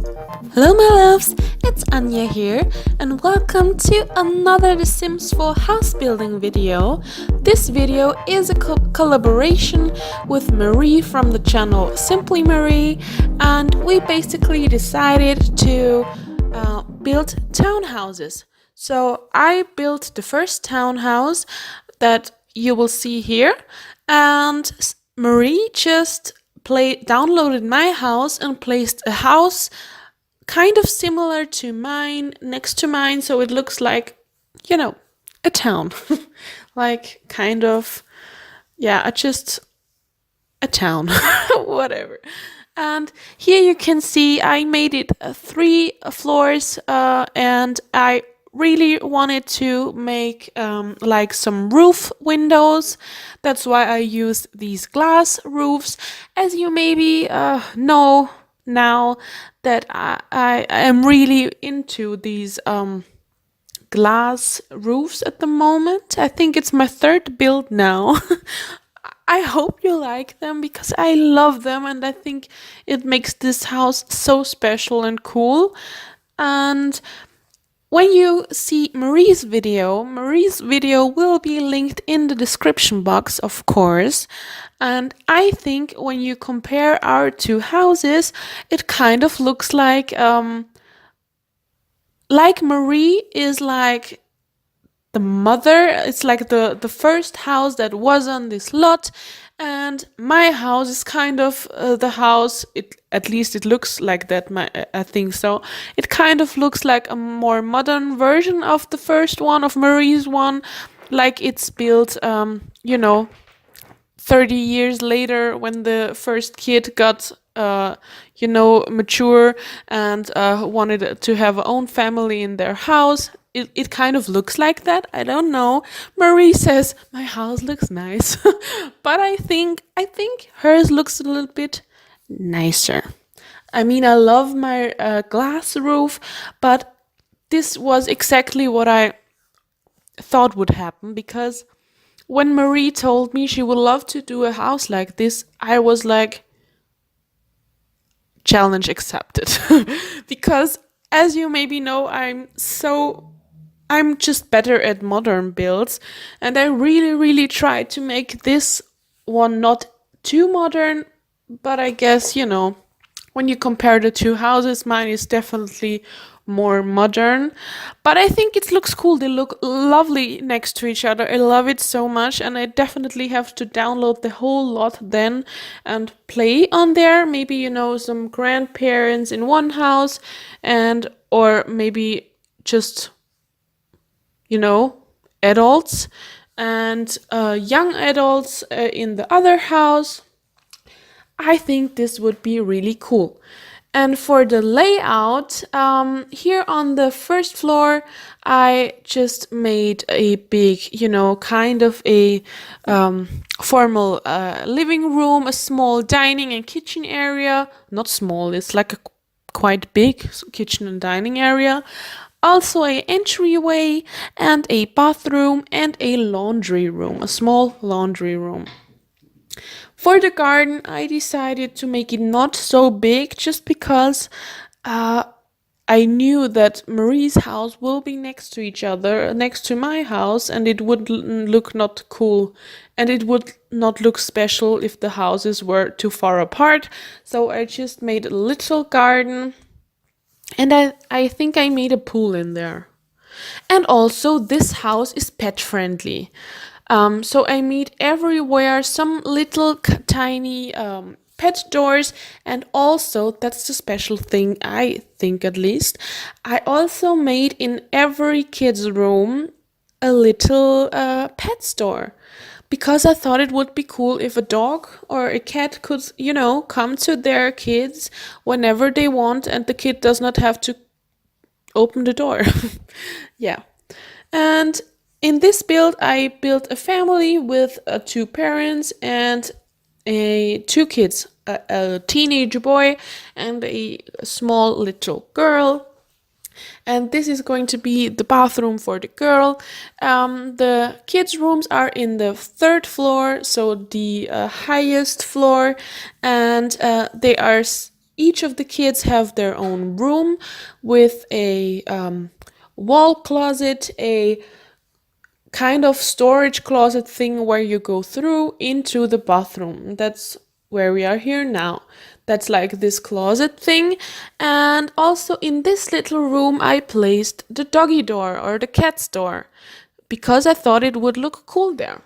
Hello my loves, it's Anya here and welcome to another The Sims 4 house building video. This video is a collaboration with Marie from the channel Simply Marie, and we basically decided to build townhouses. So I built the first townhouse that you will see here, and Marie just downloaded my house and placed a house kind of similar to mine next to mine, so it looks like, you know, a town. Like kind of, yeah, just a town. Whatever. And here you can see I made it 3 floors, and I really wanted to make like some roof windows. That's why I used these glass roofs. As you maybe know now, that I am really into these glass roofs at the moment. I think it's my 3rd build now. I hope you like them because I love them, and I think it makes this house so special and cool. And when you see Marie's video will be linked in the description box, of course. And I think when you compare our 2 houses, it kind of looks like Marie is like the mother. It's like the first house that was on this lot, and my house is kind of the house, at least it looks like that. I think so. It kind of looks like a more modern version of the first one, of Marie's one, like it's built 30 years later, when the first kid got mature and wanted to have her own family in their house. It kind of looks like that. I don't know. Marie says my house looks nice, but I think hers looks a little bit nicer. I mean, I love my glass roof, but this was exactly what I thought would happen, because when Marie told me she would love to do a house like this, I was like, challenge accepted. Because as you maybe know, I'm just better at modern builds, and I really tried to make this one not too modern, but I guess, when you compare the 2 houses, mine is definitely more modern. But I think it looks cool. They look lovely next to each other. I love it so much, and I definitely have to download the whole lot then and play on there. Maybe, some grandparents in one house, or maybe just adults and young adults in the other house. I think this would be really cool. And for the layout, here on the 1st floor, I just made a big, kind of a formal living room, a small dining and kitchen area. Not small, it's like a quite big kitchen and dining area. Also an entryway and a bathroom and a laundry room, a small laundry room. For the garden, I decided to make it not so big, just because I knew that Marie's house will be next to each other, next to my house, and it would look not cool, and it would not look special if the houses were too far apart. So I just made a little garden, and I think I made a pool in there. And also, this house is pet friendly. So I made everywhere some little tiny pet doors, and also, that's the special thing, I think at least, I also made in every kid's room a little pet store. Because I thought it would be cool if a dog or a cat could, come to their kids whenever they want, and the kid does not have to open the door. Yeah. And in this build, I built a family with 2 parents and 2 kids, a teenage boy and a small little girl. And this is going to be the bathroom for the girl. The kids' rooms are in the 3rd floor, so the highest floor, and they are each of the kids have their own room with a wall closet, a kind of storage closet thing where you go through into the bathroom. That's where we are here now. That's like this closet thing. And also in this little room, I placed the doggy door or the cat's door because I thought it would look cool there.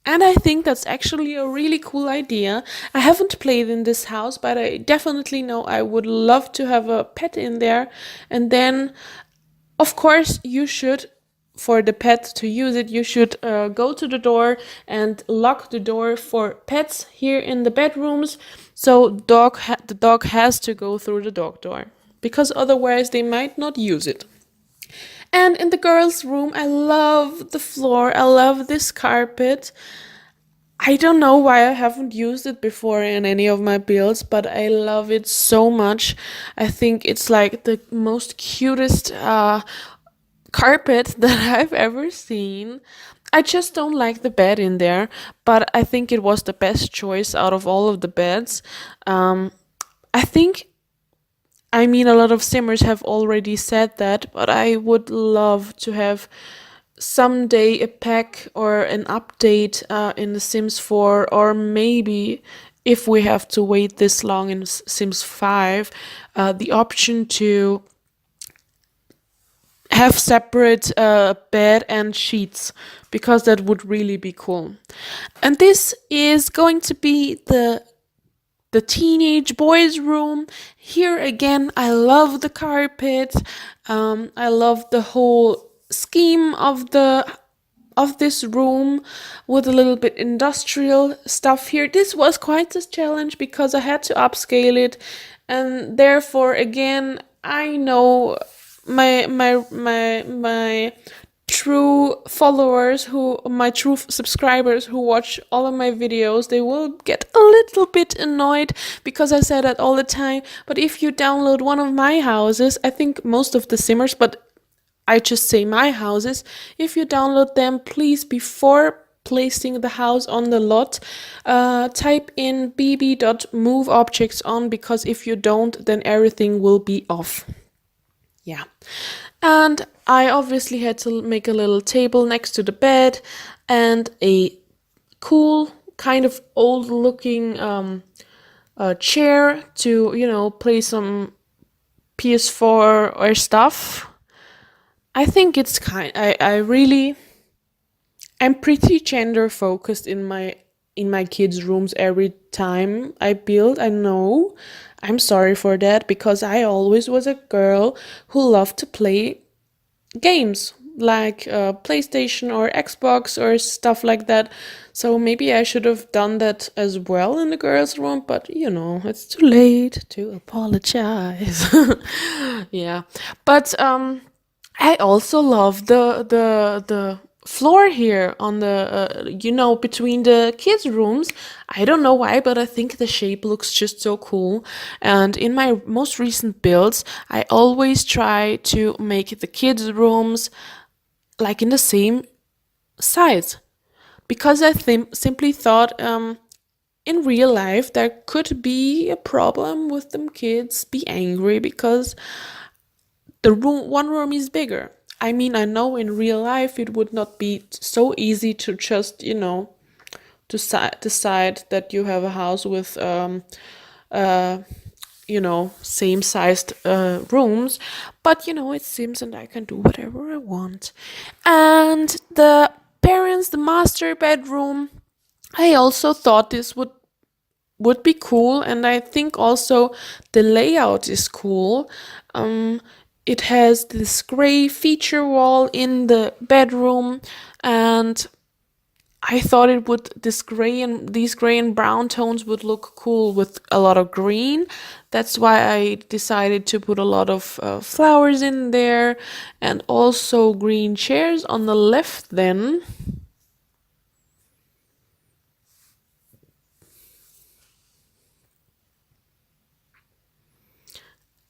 And I think that's actually a really cool idea. I haven't played in this house, but I definitely know I would love to have a pet in there. And then, of course, you should, for the pet to use it, you should go to the door and lock the door for pets here in the bedrooms. So the dog has to go through the dog door because otherwise they might not use it. And in the girls' room, I love the floor. I love this carpet. I don't know why I haven't used it before in any of my builds, but I love it so much. I think it's like the most cutest carpet that I've ever seen. I just don't like the bed in there, but I think it was the best choice out of all of the beds. I think, I mean, a lot of simmers have already said that, but I would love to have someday a pack or an update in The Sims 4, or maybe if we have to wait this long in Sims 5, the option to have separate bed and sheets, because that would really be cool. And this is going to be the teenage boys' room. Here again, I love the carpet. I love the whole scheme of this room with a little bit industrial stuff here. This was quite a challenge because I had to upscale it, and therefore again I know my true followers, who my true subscribers who watch all of my videos, they will get a little bit annoyed because I say that all the time. But if you download one of my houses, I think most of the simmers, but I just say my houses, if you download them, please, before placing the house on the lot, type in bb.moveObjects on, because if you don't, then everything will be off. Yeah. And I obviously had to make a little table next to the bed and a cool, kind of old looking chair to, play some PS4 or stuff. I think it's I'm pretty gender focused in my kids' rooms every time I build. I know. I'm sorry for that, because I always was a girl who loved to play games like PlayStation or Xbox or stuff like that. So maybe I should have done that as well in the girls' room, but it's too late to apologize. Yeah. But I also love the floor here on the between the kids' rooms. I don't know why, but I think the shape looks just so cool. And in my most recent builds, I always try to make the kids' rooms like in the same size, because I simply thought in real life there could be a problem with them kids be angry because one room is bigger. I mean, I know in real life it would not be so easy to just, decide that you have a house with, same sized rooms. But, it seems, and I can do whatever I want. And the master bedroom, I also thought this would be cool, and I think also the layout is cool. It has this gray feature wall in the bedroom, and I thought these gray and brown tones would look cool with a lot of green. That's why I decided to put a lot of flowers in there, and also green chairs on the left then.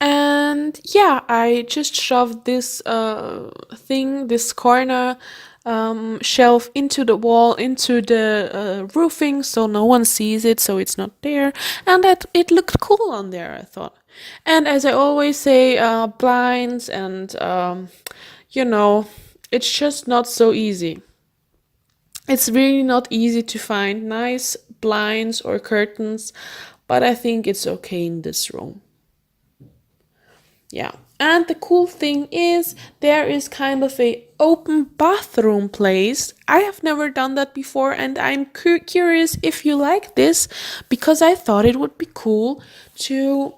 And yeah, I just shoved this this corner shelf into the wall, into the roofing, so no one sees it, so it's not there. And that it looked cool on there, I thought. And as I always say, blinds and you know, it's just not so easy. It's really not easy to find nice blinds or curtains, but I think it's okay in this room. Yeah. And the cool thing is there is kind of a open bathroom place. I have never done that before, and I'm curious if you like this, because I thought it would be cool to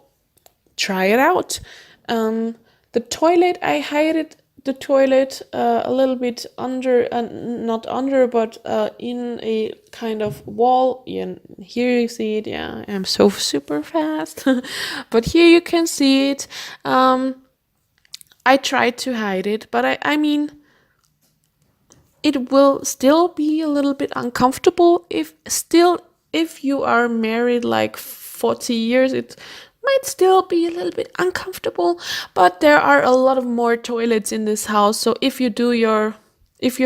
try it out. The toilet, I hid the toilet a little bit under, not under, but in a kind of wall. Yeah, here you see it. Yeah, I'm so super fast, but here you can see it. I tried to hide it, but I mean, it will still be a little bit uncomfortable if you are married like 40 years. It might still be a little bit uncomfortable, but there are a lot of more toilets in this house, so if you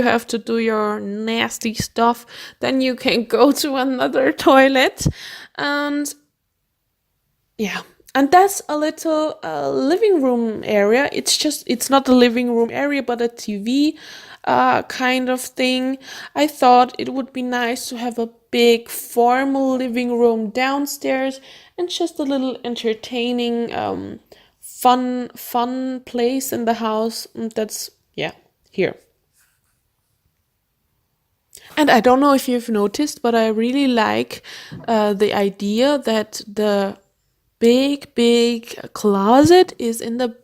have to do your nasty stuff, then you can go to another toilet. And yeah, and that's a little living room area. It's not a living room area, but a TV kind of thing. I thought it would be nice to have a big formal living room downstairs and just a little entertaining, fun place in the house. That's, yeah, here. And I don't know if you've noticed, but I really like the idea that the big closet is in the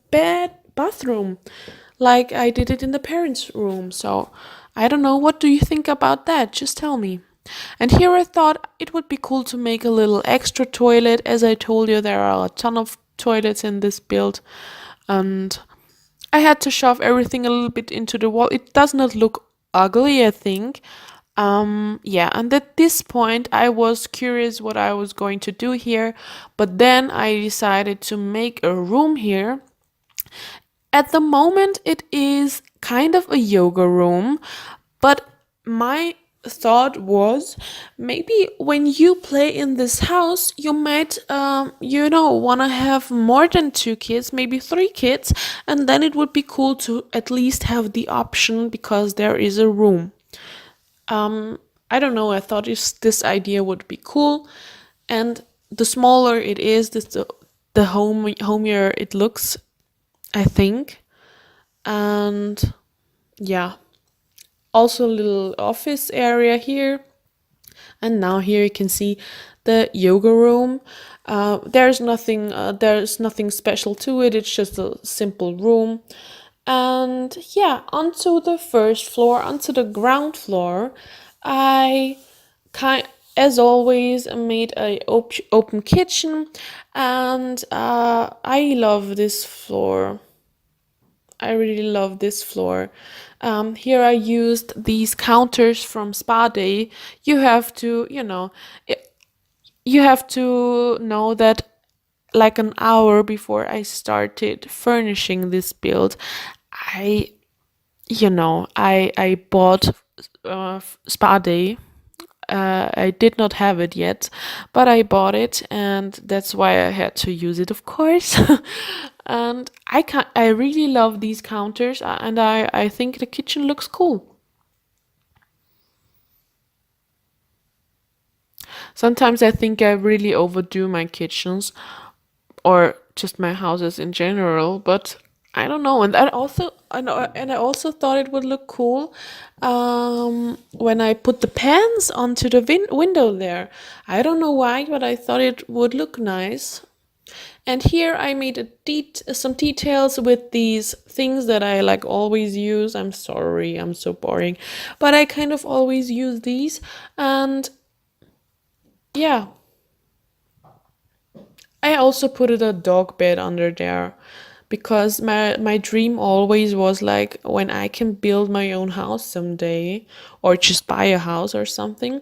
bathroom, like I did it in the parents' room. So I don't know, what do you think about that? Just tell me. And here I thought it would be cool to make a little extra toilet. As I told you, there are a ton of toilets in this build, and I had to shove everything a little bit into the wall. It does not look ugly, I think. Yeah, and at this point I was curious what I was going to do here, but then I decided to make a room here. At the moment it is kind of a yoga room, but my thought was, maybe when you play in this house you might want to have more than 2 kids, maybe 3 kids, and then it would be cool to at least have the option, because there is a room. I don't know, I thought this idea would be cool, and the smaller it is, the homier it looks, I think. And yeah, also a little office area here. And now here you can see the yoga room. There's nothing special to it. It's just a simple room. And yeah, onto the first floor, onto the ground floor, I as always made a open kitchen, and I love this floor. I really love this floor. Here I used these counters from Spa Day. You have to, you have to know that like an hour before I started furnishing this build, I, I bought Spa Day. I did not have it yet, but I bought it, and that's why I had to use it, of course. And I really love these counters, and I think the kitchen looks cool. Sometimes I think I really overdo my kitchens, or just my houses in general, but I don't know. And I also thought it would look cool when I put the pans onto the window there. I don't know why, but I thought it would look nice. And here I made some details with these things that I like always use. I'm sorry, I'm so boring, but I kind of always use these. And yeah, I also put a dog bed under there, because my dream always was like, when I can build my own house someday, or just buy a house or something,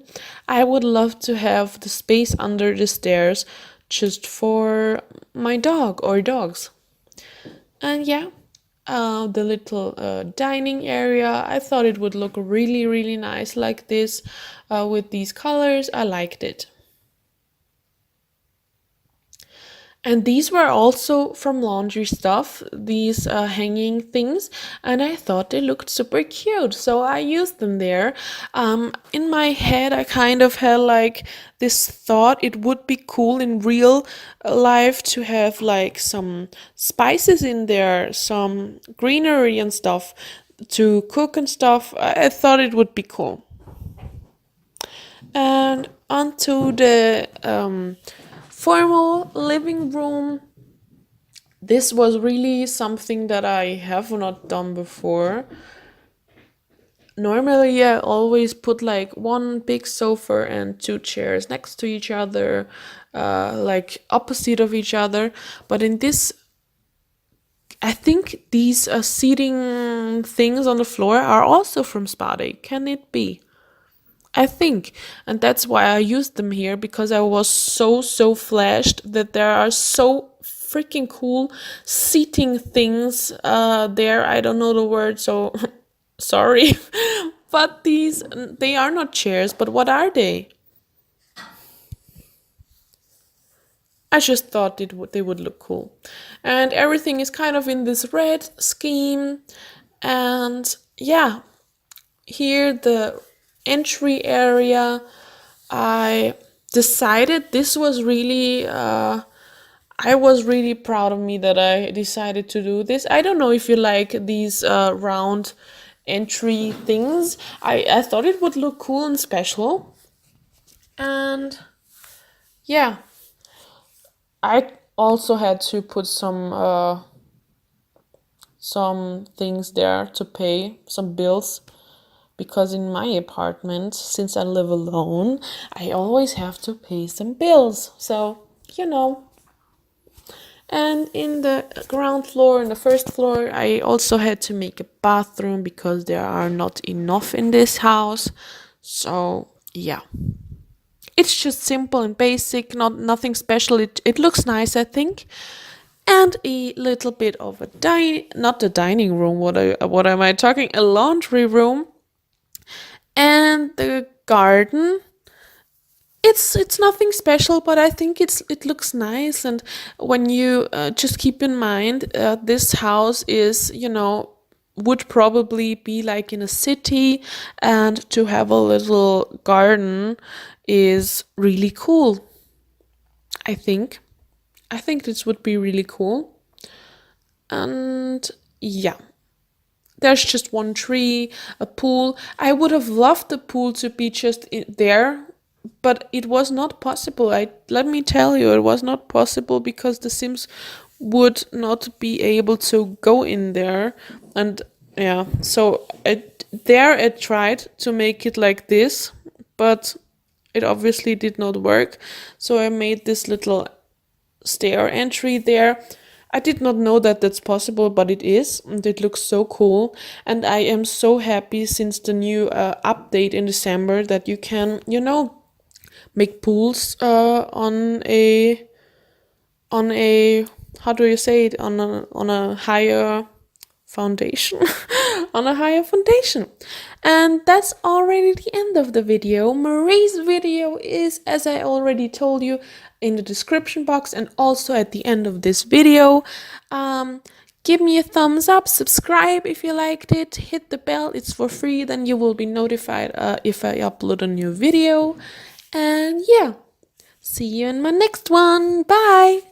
I would love to have the space under the stairs just for my dog or dogs. And yeah, the little dining area. I thought it would look really, really nice like this with these colors. I liked it. And these were also from laundry stuff, these hanging things, and I thought they looked super cute, so I used them there. In my head, I kind of had like this thought it would be cool in real life to have like some spices in there, some greenery and stuff to cook and stuff. I thought it would be cool. And onto the formal living room. This was really something that I have not done before. Normally, I always put like one big sofa and two chairs next to each other, like opposite of each other. But in this, I think these seating things on the floor are also from Spade. Can it be? I think, and that's why I used them here, because I was so flashed that there are so freaking cool seating things there. I don't know the word, so sorry. But these, they are not chairs, but what are they? I just thought they would look cool. And everything is kind of in this red scheme. And yeah, here the entry area, I decided this was really I was really proud of me that I decided to do this. I don't know if you like these round entry things. I thought it would look cool and special. And yeah, I also had to put some things there to pay, some bills, because in my apartment, since I live alone, I always have to pay some bills. So, you know. And in the ground floor, in the first floor, I also had to make a bathroom because there are not enough in this house. So, yeah. It's just simple and basic, nothing special. It looks nice, I think. And a little bit of a not a dining room, what am I talking? A laundry room. And the garden, it's nothing special, but I think it looks nice. And when you just keep in mind, this house is, would probably be like in a city, and to have a little garden is really cool. I think this would be really cool. And yeah, there's just one tree, a pool. I would have loved the pool to be just there, but it was not possible. Let me tell you, it was not possible because the Sims would not be able to go in there. And yeah, so I tried to make it like this, but it obviously did not work. So I made this little stair entry there. I did not know that that's possible, but it is, and it looks so cool. And I am so happy since the new update in December that you can, make pools on a how do you say it, on a higher foundation. On a higher foundation. And that's already the end of the video. Marie's video is, as I already told you, in the description box and also at the end of this video. Give me a thumbs up, subscribe if you liked it, hit the bell, it's for free, then you will be notified if I upload a new video. And yeah, see you in my next one. Bye!